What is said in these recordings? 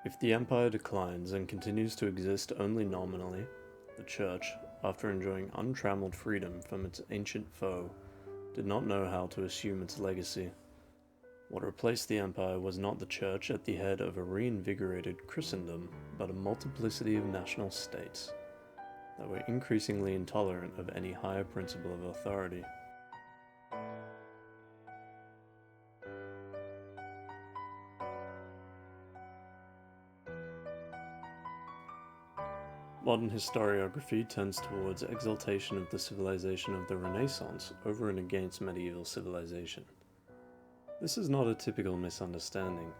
If the empire declines and continues to exist only nominally, the Church, after enjoying untrammeled freedom from its ancient foe, did not know how to assume its legacy. What replaced the empire was not the Church at the head of a reinvigorated Christendom, but a multiplicity of national states that were increasingly intolerant of any higher principle of authority. Modern historiography tends towards exaltation of the civilization of the Renaissance over and against medieval civilization. This is not a typical misunderstanding,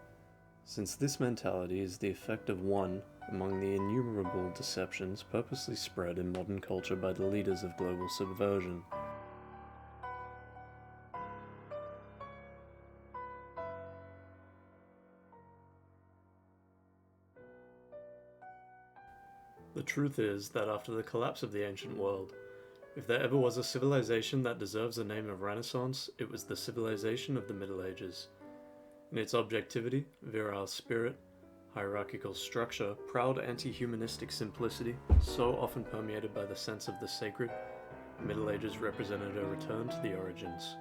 since this mentality is the effect of one among the innumerable deceptions purposely spread in modern culture by the leaders of global subversion. The truth is that after the collapse of the ancient world, if there ever was a civilization that deserves the name of Renaissance, it was the civilization of the Middle Ages. In its objectivity, virile spirit, hierarchical structure, proud anti-humanistic simplicity, so often permeated by the sense of the sacred, the Middle Ages represented a return to the origins.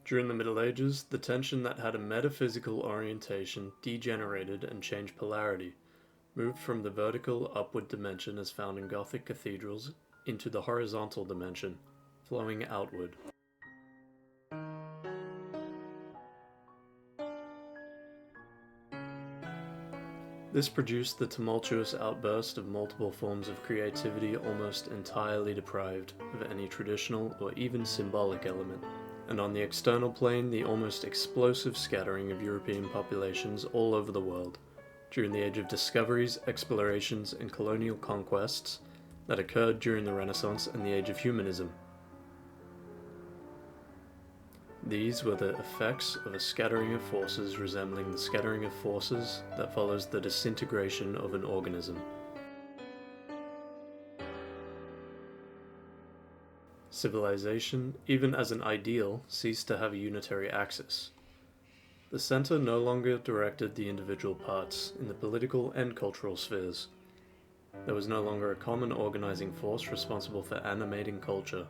During the Middle Ages, the tension that had a metaphysical orientation degenerated and changed polarity, moved from the vertical upward dimension as found in Gothic cathedrals into the horizontal dimension, flowing outward. This produced the tumultuous outburst of multiple forms of creativity almost entirely deprived of any traditional or even symbolic element, and on the external plane the almost explosive scattering of European populations all over the world during the age of discoveries, explorations, and colonial conquests that occurred during the Renaissance and the Age of Humanism. These were the effects of a scattering of forces resembling the scattering of forces that follows the disintegration of an organism. Civilization, even as an ideal, ceased to have a unitary axis. The center no longer directed the individual parts in the political and cultural spheres. There was no longer a common organizing force responsible for animating culture.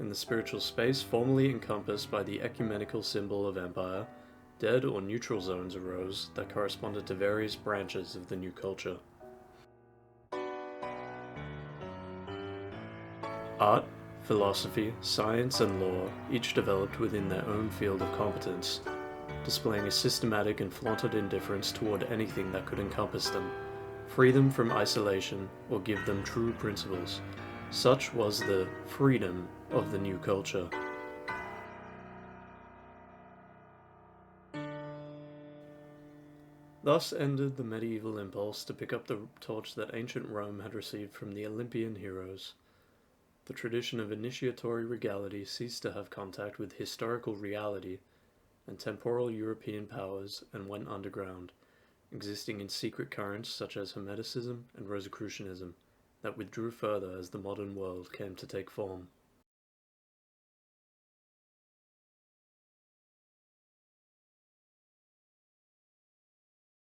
In the spiritual space formerly encompassed by the ecumenical symbol of empire, dead or neutral zones arose that corresponded to various branches of the new culture. Art, philosophy, science, and law each developed within their own field of competence, displaying a systematic and flaunted indifference toward anything that could encompass them, free them from isolation, or give them true principles. Such was the freedom of the new culture. Thus ended the medieval impulse to pick up the torch that ancient Rome had received from the Olympian heroes. The tradition of initiatory regality ceased to have contact with historical reality and temporal European powers and went underground, existing in secret currents such as Hermeticism and Rosicrucianism that withdrew further as the modern world came to take form.